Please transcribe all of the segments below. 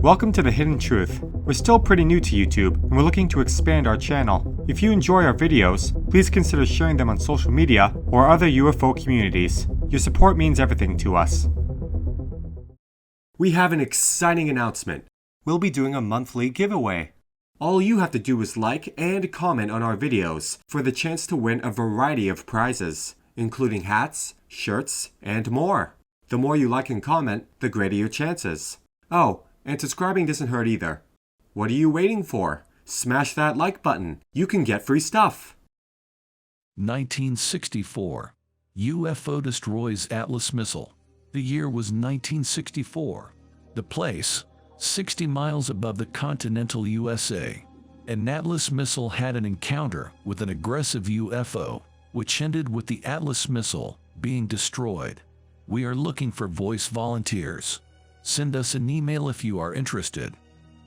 Welcome to The Hidden Truth. We're still pretty new to YouTube, and we're looking to expand our channel. If you enjoy our videos, please consider sharing them on social media or other UFO communities. Your support means everything to us. We have an exciting announcement. We'll be doing a monthly giveaway. All you have to do is like and comment on our videos for the chance to win a variety of prizes, including hats, shirts, and more. The more you like and comment, the greater your chances. Oh, and subscribing doesn't hurt either. What are you waiting for? Smash that like button. You can get free stuff. 1964. UFO destroys Atlas missile. The year was 1964. The place, 60 miles above the continental USA. An Atlas missile had an encounter with an aggressive UFO, which ended with the Atlas missile being destroyed. We are looking for voice volunteers. Send us an email if you are interested.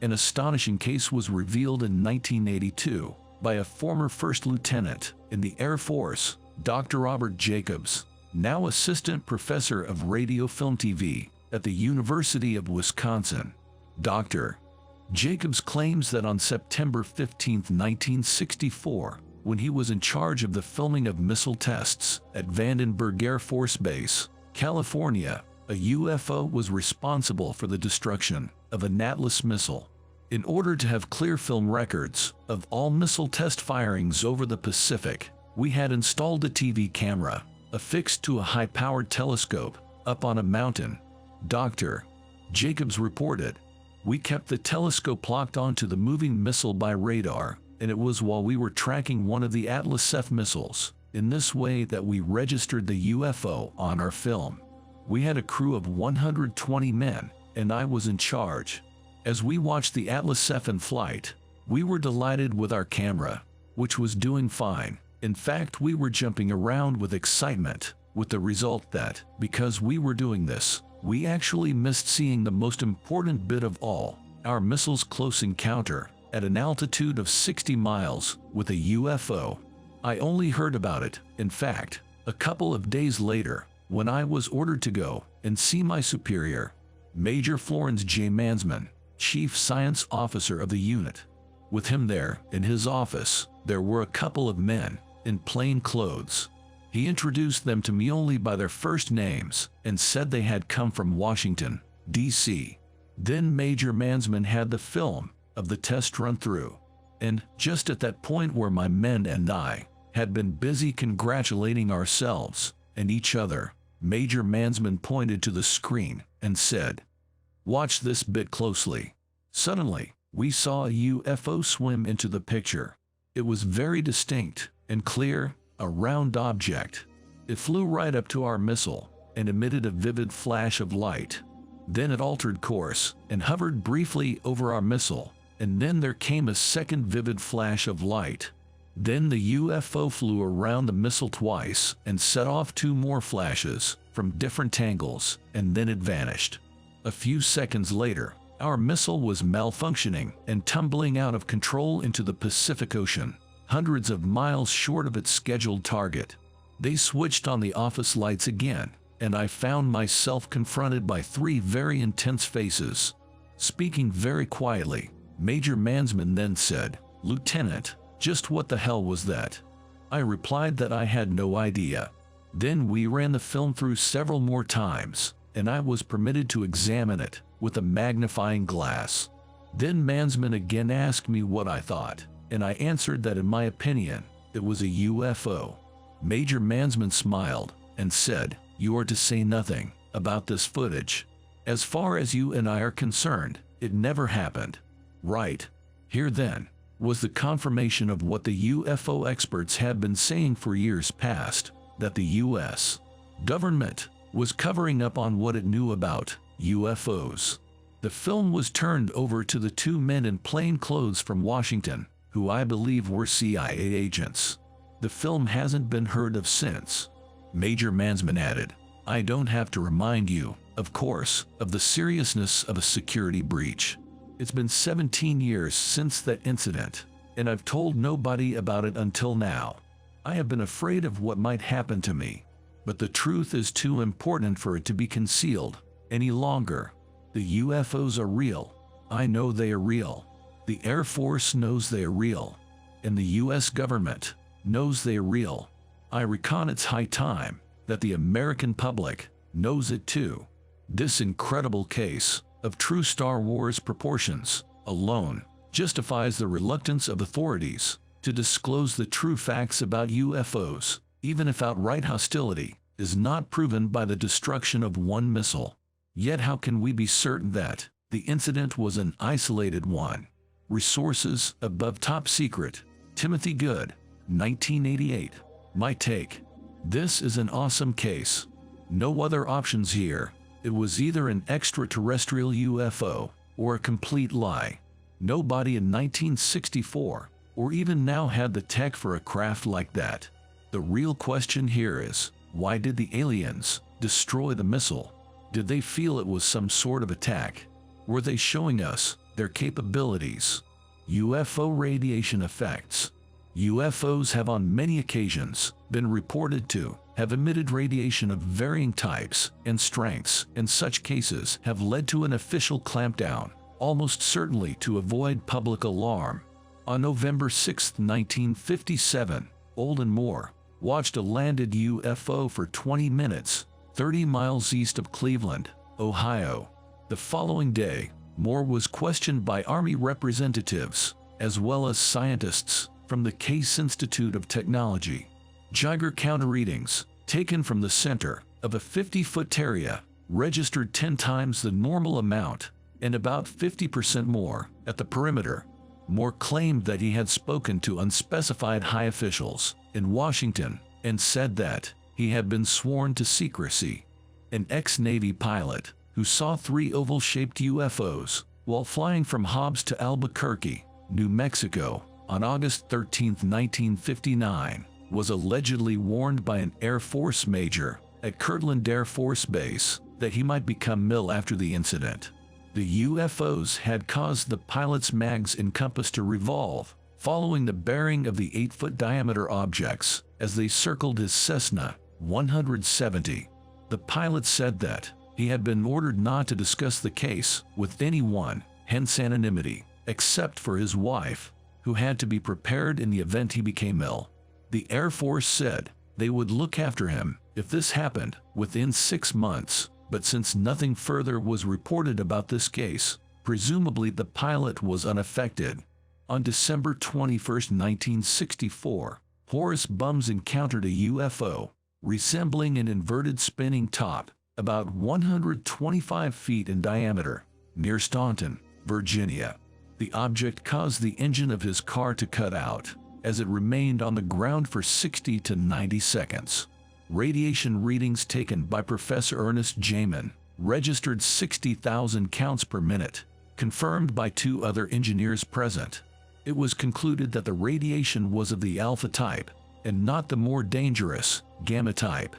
An astonishing case was revealed in 1982 by a former first lieutenant in the Air Force, Dr. Robert Jacobs, now assistant professor of radio film TV at the University of Wisconsin. Dr. Jacobs claims that on September 15, 1964, when he was in charge of the filming of missile tests at Vandenberg Air Force Base, California, a UFO was responsible for the destruction of an Atlas missile. In order to have clear film records of all missile test firings over the Pacific, we had installed a TV camera affixed to a high-powered telescope up on a mountain. Dr. Jacobs reported, "We kept the telescope locked onto the moving missile by radar, and it was while we were tracking one of the Atlas F missiles in this way that we registered the UFO on our film. We had a crew of 120 men, and I was in charge. As we watched the Atlas F in flight, we were delighted with our camera, which was doing fine. In fact, we were jumping around with excitement, with the result that, because we were doing this, we actually missed seeing the most important bit of all, our missile's close encounter at an altitude of 60 miles with a UFO. I only heard about it, in fact, a couple of days later, when I was ordered to go and see my superior, Major Florence J. Mansman, Chief Science Officer of the unit. With him there, in his office, there were a couple of men in plain clothes. He introduced them to me only by their first names and said they had come from Washington, D.C. Then Major Mansman had the film of the test run through, and just at that point where my men and I had been busy congratulating ourselves and each other, Major Mansman pointed to the screen and said, "Watch this bit closely." Suddenly, we saw a UFO swim into the picture. It was very distinct and clear, a round object. It flew right up to our missile and emitted a vivid flash of light. Then it altered course and hovered briefly over our missile, and then there came a second vivid flash of light. Then the UFO flew around the missile twice and set off two more flashes from different angles, and then it vanished. A few seconds later, our missile was malfunctioning and tumbling out of control into the Pacific Ocean, hundreds of miles short of its scheduled target. They switched on the office lights again, and I found myself confronted by three very intense faces. Speaking very quietly, Major Mansman then said, "Lieutenant, just what the hell was that?" I replied that I had no idea. Then we ran the film through several more times, and I was permitted to examine it with a magnifying glass. Then Mansman again asked me what I thought, and I answered that in my opinion, it was a UFO. Major Mansman smiled and said, "You are to say nothing about this footage. As far as you and I are concerned, it never happened." Right here then was the confirmation of what the UFO experts had been saying for years past, that the U.S. government was covering up on what it knew about UFOs. The film was turned over to the two men in plain clothes from Washington, who I believe were CIA agents. The film hasn't been heard of since. Major Mansman added, "I don't have to remind you, of course, of the seriousness of a security breach. It's been 17 years since that incident, and I've told nobody about it until now. I have been afraid of what might happen to me, but the truth is too important for it to be concealed any longer. The UFOs are real. I know they are real. The Air Force knows they are real. And the U.S. government knows they are real. I reckon it's high time that the American public knows it too. This incredible case of true Star Wars proportions alone justifies the reluctance of authorities to disclose the true facts about UFOs, even if outright hostility is not proven by the destruction of one missile. Yet how can we be certain that the incident was an isolated one? Resources above top secret. Timothy Good, 1988. My take. This is an awesome case. No other options here. It was either an extraterrestrial UFO or a complete lie. Nobody in 1964 or even now had the tech for a craft like that. The real question here is, why did the aliens destroy the missile? Did they feel it was some sort of attack? Were they showing us their capabilities? UFO radiation effects. UFOs have on many occasions been reported to have emitted radiation of varying types and strengths, and such cases have led to an official clampdown, almost certainly to avoid public alarm. On November 6, 1957, Olden Moore watched a landed UFO for 20 minutes, 30 miles east of Cleveland, Ohio. The following day, Moore was questioned by Army representatives, as well as scientists from the Case Institute of Technology. Geiger counter readings, taken from the center of a 50-foot area, registered 10 times the normal amount, and about 50% more at the perimeter. Moore claimed that he had spoken to unspecified high officials in Washington and said that he had been sworn to secrecy. An ex-Navy pilot who saw 3 oval-shaped UFOs while flying from Hobbs to Albuquerque, New Mexico, on August 13, 1959, was allegedly warned by an Air Force major at Kirtland Air Force Base that he might become ill after the incident. The UFOs had caused the pilot's mags and compass to revolve, following the bearing of the 8-foot diameter objects as they circled his Cessna 170. The pilot said that he had been ordered not to discuss the case with anyone, hence anonymity, except for his wife, who had to be prepared in the event he became ill. The Air Force said they would look after him if this happened within 6 months, but since nothing further was reported about this case, presumably the pilot was unaffected. On December 21, 1964, Horace Bums encountered a UFO resembling an inverted spinning top, about 125 feet in diameter, near Staunton, Virginia. The object caused the engine of his car to cut out, as it remained on the ground for 60 to 90 seconds. Radiation readings taken by Professor Ernest Jamin registered 60,000 counts per minute, confirmed by 2 other engineers present. It was concluded that the radiation was of the alpha type, and not the more dangerous gamma type.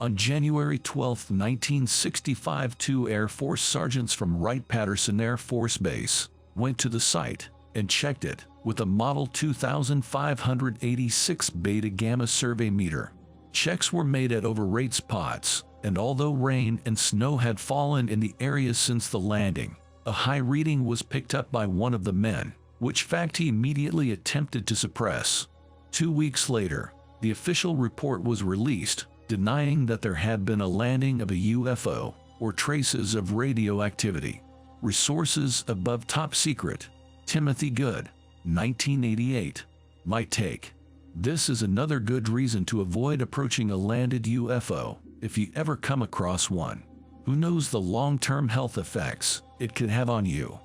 On January 12, 1965, 2 Air Force sergeants from Wright-Patterson Air Force Base went to the site and checked it with a Model 2586 beta-gamma survey meter. Checks were made at overrate spots, and although rain and snow had fallen in the area since the landing, a high reading was picked up by one of the men, which fact he immediately attempted to suppress. 2 weeks later, the official report was released, denying that there had been a landing of a UFO or traces of radioactivity. Resources above top secret. Timothy Good, 1988. My take. This is another good reason to avoid approaching a landed UFO if you ever come across one. Who knows the long-term health effects it could have on you?